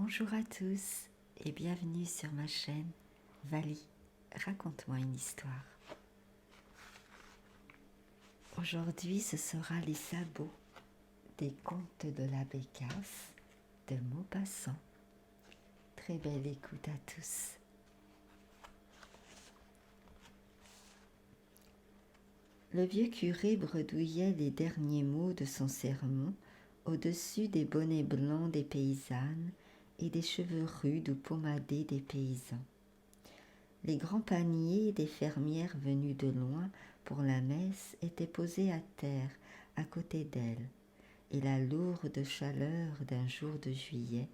Bonjour à tous et bienvenue sur ma chaîne Vali, raconte-moi une histoire. Aujourd'hui ce sera les sabots des contes de la Bécasse de Maupassant. Très belle écoute à tous. Le vieux curé bredouillait les derniers mots de son sermon au-dessus des bonnets blancs des paysannes et des cheveux rudes ou pommadés des paysans. Les grands paniers des fermières venues de loin pour la messe étaient posés à terre à côté d'elle, et la lourde chaleur d'un jour de juillet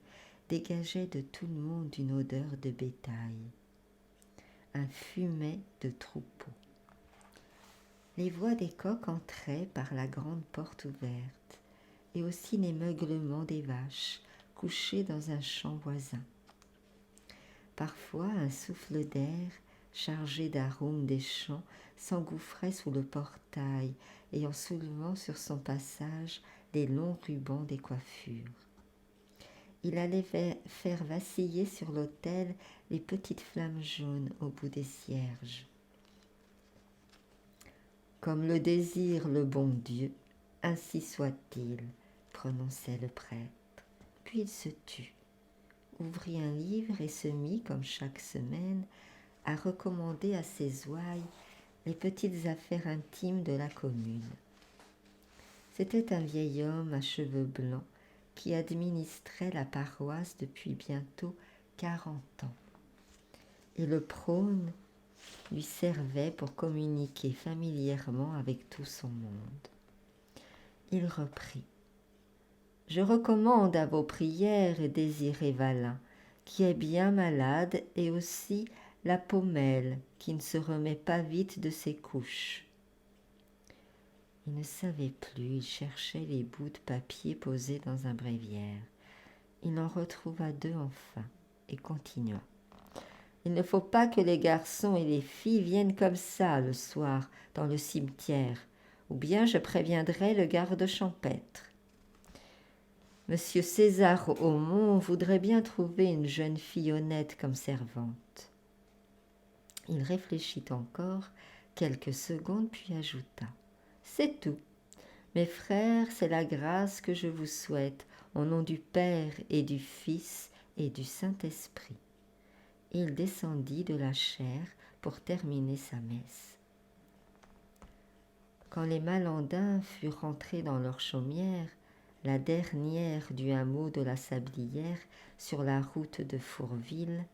dégageait de tout le monde une odeur de bétail, un fumet de troupeau. Les voix des coqs entraient par la grande porte ouverte, et aussi les meuglements des vaches couchées dans un champ voisin. Parfois, un souffle d'air, chargé d'arômes des champs, s'engouffrait sous le portail et en soulevant sur son passage les longs rubans des coiffures. Il allait faire vaciller sur l'autel les petites flammes jaunes au bout des cierges. Comme le désire le bon Dieu, ainsi soit-il, prononçait le prêtre. Puis il se tut, ouvrit un livre et se mit, comme chaque semaine, à recommander à ses ouailles les petites affaires intimes de la commune. C'était un vieil homme à cheveux blancs qui administrait la paroisse depuis bientôt 40 ans. Et le prône lui servait pour communiquer familièrement avec tout son monde. Il reprit. « Je recommande à vos prières Désiré Valin, qui est bien malade, et aussi la Paumelle, qui ne se remet pas vite de ses couches. » Il ne savait plus, il cherchait les bouts de papier posés dans un bréviaire. Il en retrouva 2 enfin, et continua. « Il ne faut pas que les garçons et les filles viennent comme ça le soir dans le cimetière, ou bien je préviendrai le garde champêtre. Monsieur César Aumont voudrait bien trouver une jeune fille honnête comme servante. » Il réfléchit encore quelques secondes, puis ajouta. « C'est tout. Mes frères, c'est la grâce que je vous souhaite, au nom du Père et du Fils et du Saint-Esprit. » Et il descendit de la chaire pour terminer sa messe. Quand les Malandins furent rentrés dans leur chaumière, la dernière du hameau de la Sablière, sur la route de Fourville,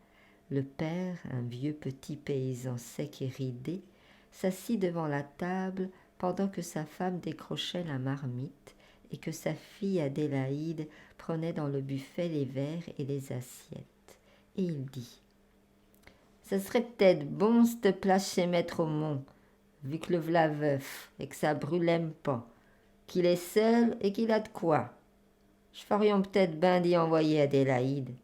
le père, un vieux petit paysan sec et ridé, s'assit devant la table pendant que sa femme décrochait la marmite et que sa fille Adélaïde prenait dans le buffet les verres et les assiettes. Et il dit « Ça serait peut-être bon c'te place chez Maître Aumont, vu que le v'là veuf et que ça brûlème pas, qu'il est seul et qu'il a de quoi. Je ferions peut-être ben d'y envoyer Adélaïde. »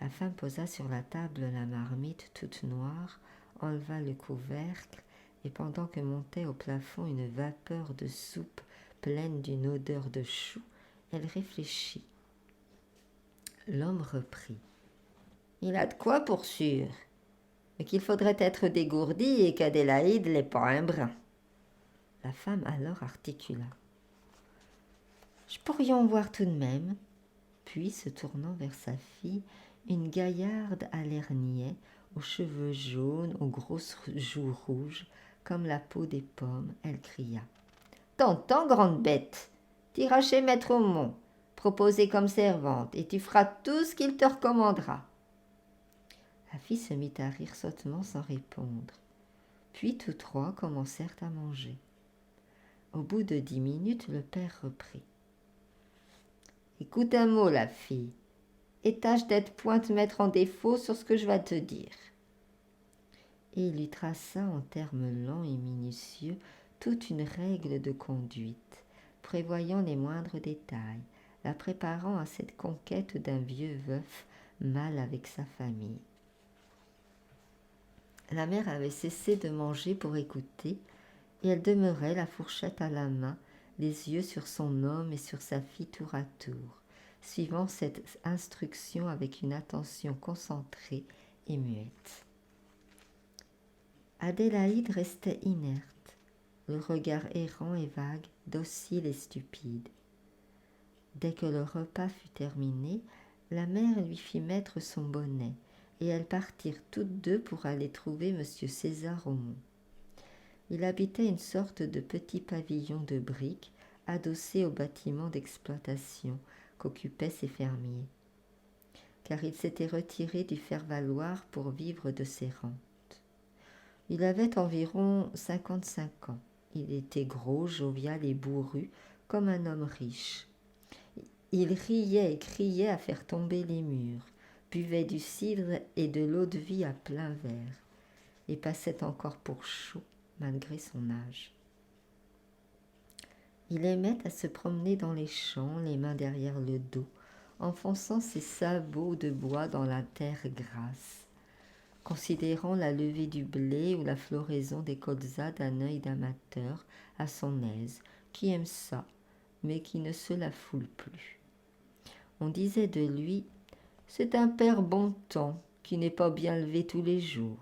La femme posa sur la table la marmite toute noire, enleva le couvercle, et pendant que montait au plafond une vapeur de soupe pleine d'une odeur de chou, elle réfléchit. L'homme reprit. « Il a de quoi pour sûr, mais qu'il faudrait être dégourdi et qu'Adélaïde l'est pas un brin. » La femme alors articula. « Je pourrais en voir tout de même. » Puis, se tournant vers sa fille, une gaillarde à l'air niais, aux cheveux jaunes, aux grosses joues rouges, comme la peau des pommes, elle cria. « T'entends, grande bête, t'iras chez Maître Aumont, proposé comme servante, et tu feras tout ce qu'il te recommandera. » La fille se mit à rire sottement sans répondre. Puis tous 3 commencèrent à manger. Au bout de 10 minutes, le père reprit. « Écoute un mot, la fille, et tâche d'être point te mettre en défaut sur ce que je vais te dire. » Et il lui traça en termes lents et minutieux toute une règle de conduite, prévoyant les moindres détails, la préparant à cette conquête d'un vieux veuf mal avec sa famille. La mère avait cessé de manger pour écouter, et elle demeurait, la fourchette à la main, les yeux sur son homme et sur sa fille tour à tour, suivant cette instruction avec une attention concentrée et muette. Adélaïde restait inerte, le regard errant et vague, docile et stupide. Dès que le repas fut terminé, la mère lui fit mettre son bonnet, et elles partirent toutes deux pour aller trouver M. César Aumont. Il habitait une sorte de petit pavillon de briques adossé au bâtiment d'exploitation qu'occupaient ses fermiers, car il s'était retiré du faire-valoir pour vivre de ses rentes. Il avait environ 55 ans. Il était gros, jovial et bourru, comme un homme riche. Il riait et criait à faire tomber les murs, buvait du cidre et de l'eau-de-vie à plein verre, et passait encore pour chaud malgré son âge. Il aimait à se promener dans les champs, les mains derrière le dos, enfonçant ses sabots de bois dans la terre grasse, considérant la levée du blé ou la floraison des colzas d'un œil d'amateur à son aise, qui aime ça, mais qui ne se la foule plus. On disait de lui « c'est un père bon temps, qui n'est pas bien levé tous les jours ».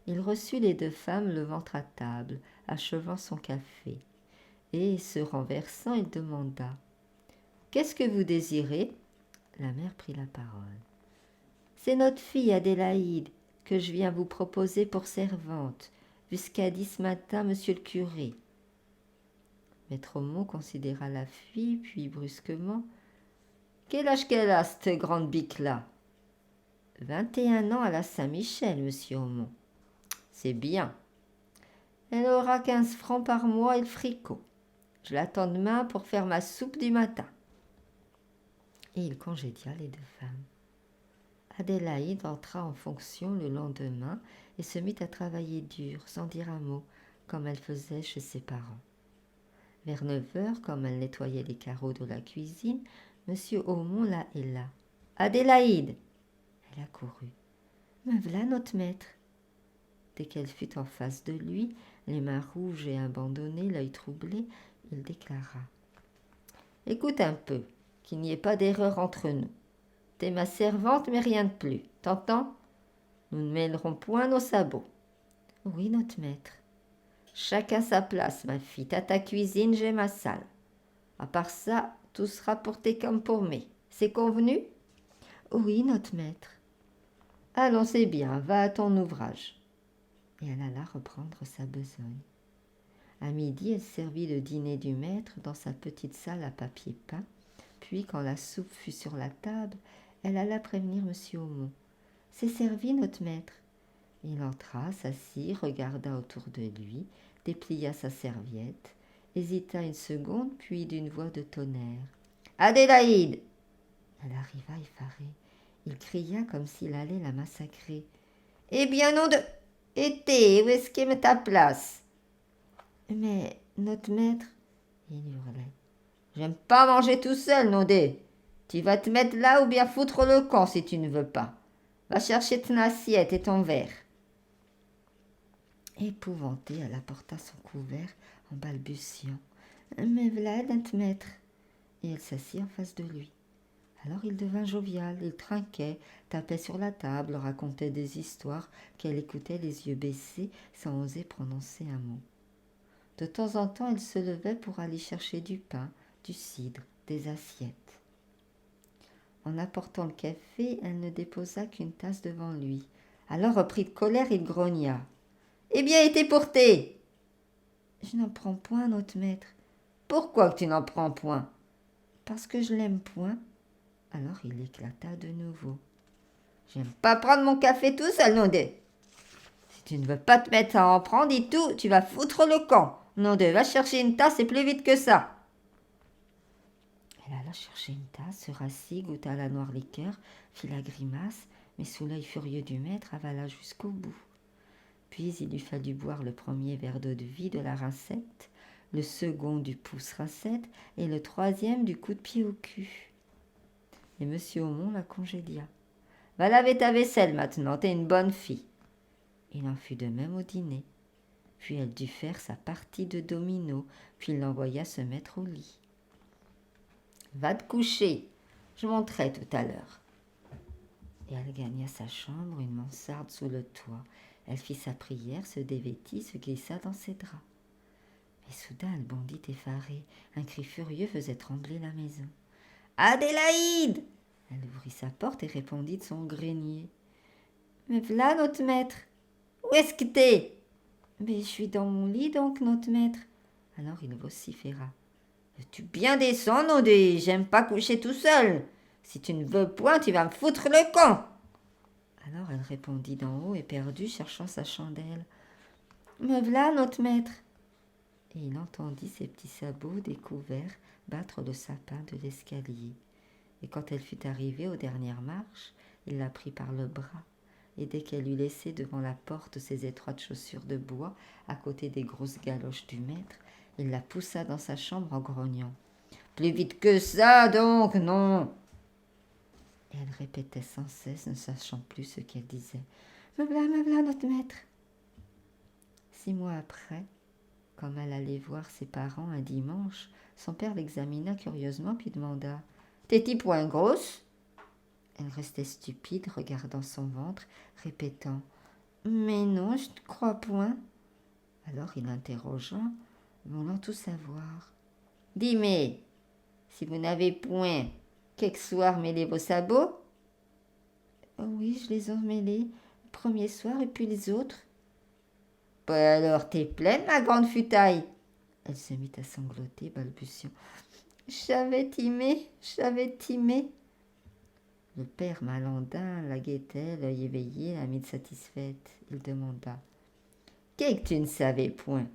Il reçut les deux femmes le ventre à table, achevant son café, et, se renversant, il demanda « Qu'est-ce que vous désirez ?» La mère prit la parole. « C'est notre fille Adélaïde que je viens vous proposer pour servante, vu ce qu'a dit ce matin monsieur le curé. » Maître Aumont considéra la fille, puis brusquement « Quel âge qu'elle a, cette grande bique-là » « 21 ans à la Saint-Michel, monsieur Aumont. »« C'est bien. Elle aura 15 francs par mois et le fricot. Je l'attends demain pour faire ma soupe du matin. » Et il congédia les deux femmes. Adélaïde entra en fonction le lendemain et se mit à travailler dur, sans dire un mot, comme elle faisait chez ses parents. Vers 9 heures, comme elle nettoyait les carreaux de la cuisine, monsieur Aumont la héla. « Adélaïde !» Elle accourut. « Me v'là notre maître. » Dès qu'elle fut en face de lui, les mains rouges et abandonnées, l'œil troublé, il déclara « Écoute un peu, qu'il n'y ait pas d'erreur entre nous. T'es ma servante, mais rien de plus. T'entends? Nous ne mêlerons point nos sabots. »« Oui, notre maître. »« Chacun sa place, ma fille. T'as ta cuisine, j'ai ma salle. À part ça, tout sera pour tes comme pour mes. C'est convenu? »« Oui, notre maître. » « Allons, c'est bien, va à ton ouvrage. » Et elle alla reprendre sa besogne. À midi, elle servit le dîner du maître dans sa petite salle à papier peint, puis, quand la soupe fut sur la table, elle alla prévenir monsieur Aumont. « C'est servi, notre maître. » Il entra, s'assit, regarda autour de lui, déplia sa serviette, hésita une seconde, puis d'une voix de tonnerre. « Adélaïde !» Elle arriva effarée. Il cria comme s'il allait la massacrer. « Eh bien, nom de... Été, où est-ce qu'est ta place ?»« Mais, notre maître... » Il hurlait. « J'aime pas manger tout seul, nom de... Tu vas te mettre là ou bien foutre le camp si tu ne veux pas. Va chercher ton assiette et ton verre. » Épouvantée, elle apporta son couvert en balbutiant. « Mais v'là, notre maître. » Et elle s'assit en face de lui. Alors il devint jovial, il trinquait, tapait sur la table, racontait des histoires qu'elle écoutait les yeux baissés sans oser prononcer un mot. De temps en temps, elle se levait pour aller chercher du pain, du cidre, des assiettes. En apportant le café, elle ne déposa qu'une tasse devant lui. Alors, repris de colère, il grogna. « Eh bien, été porté !»« Je n'en prends point, notre maître. »« Pourquoi que tu n'en prends point ?»« Parce que je l'aime point. » Alors il éclata de nouveau. « J'aime pas prendre mon café tout seul, nom de... Si tu ne veux pas te mettre à en prendre, dis tout, tu vas foutre le camp. Nom de, va chercher une tasse et plus vite que ça. » Elle alla chercher une tasse, se rassit, goûta la noire liqueur, fit la grimace, mais sous l'œil furieux du maître, avala jusqu'au bout. Puis il lui fallut boire le premier verre d'eau-de-vie de la rincette, le second du pouce-rincette et le troisième du coup de pied au cul. Et monsieur Aumont la congédia. « Va laver ta vaisselle maintenant, t'es une bonne fille. » Il en fut de même au dîner. Puis elle dut faire sa partie de domino, puis il l'envoya se mettre au lit. « Va te coucher, Je monterai tout à l'heure. » Et elle gagna sa chambre, une mansarde sous le toit. Elle fit sa prière, se dévêtit, se glissa dans ses draps. Mais soudain, elle bondit effarée. Un cri furieux faisait trembler la maison. « Adélaïde !» Elle ouvrit sa porte et répondit de son grenier. « Mais v'là, notre maître. Où est-ce que t'es ?»« Mais je suis dans mon lit, donc, notre maître. » Alors il vociféra. « Veux-tu bien descendre, Odé ? J'aime pas coucher tout seul. Si tu ne veux point, tu vas me foutre le camp. » Alors elle répondit d'en haut, éperdue, cherchant sa chandelle. « Me v'là, notre maître. » Et il entendit ses petits sabots découverts battre le sapin de l'escalier. Et quand elle fut arrivée aux dernières marches, il la prit par le bras, et dès qu'elle eut laissé devant la porte ses étroites chaussures de bois, à côté des grosses galoches du maître, il la poussa dans sa chambre en grognant. « Plus vite que ça, donc, non !» Et elle répétait sans cesse, ne sachant plus ce qu'elle disait. « Me v'là, notre maître !» 6 mois après, comme elle allait voir ses parents un dimanche, son père l'examina curieusement puis demanda « T'es-tu point grosse ?» Elle restait stupide, regardant son ventre, répétant « Mais non, je ne crois point. » Alors il interrogea, voulant tout savoir. « Dis-moi, si vous n'avez point quelque soir mêlé vos sabots ?»« Oh oui, je les ai mêlés, le premier soir et puis les autres. » « Bah alors, t'es pleine, ma grande futaille !» Elle se mit à sangloter, balbutiant. « J'avais timé. » Le père Malandin la guettait, l'œil éveillé, la mine satisfaite. Il demanda. « Qu'est-ce que tu ne savais point ?»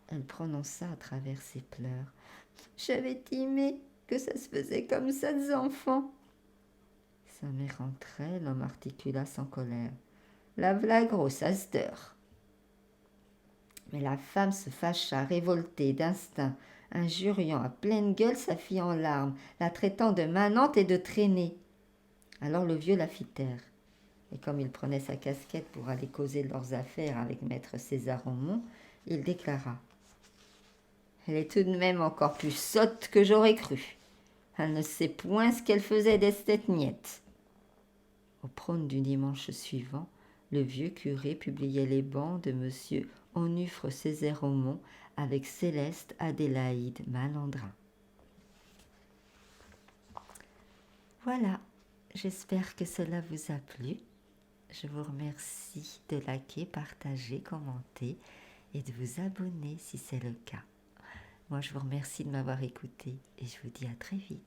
Elle prononça à travers ses pleurs. « J'avais timé que ça se faisait comme ça des enfants. » Sa mère rentrait, l'homme articula sans colère. « La v'là grosse à cette heure. » Mais la femme se fâcha, révoltée d'instinct, injuriant à pleine gueule sa fille en larmes, la traitant de manante et de traînée. Alors le vieux la fit taire. Et comme il prenait sa casquette pour aller causer de leurs affaires avec maître César Aumont, il déclara. « Elle est tout de même encore plus sotte que j'aurais cru. Elle ne sait point ce qu'elle faisait d'esthète niette. » Au prône du dimanche suivant, le vieux curé publiait les bans de monsieur Onufre Césaire Aumont avec Céleste Adélaïde Malandrin. Voilà, j'espère que cela vous a plu. Je vous remercie de liker, partager, commenter et de vous abonner si c'est le cas. Moi, je vous remercie de m'avoir écouté et je vous dis à très vite.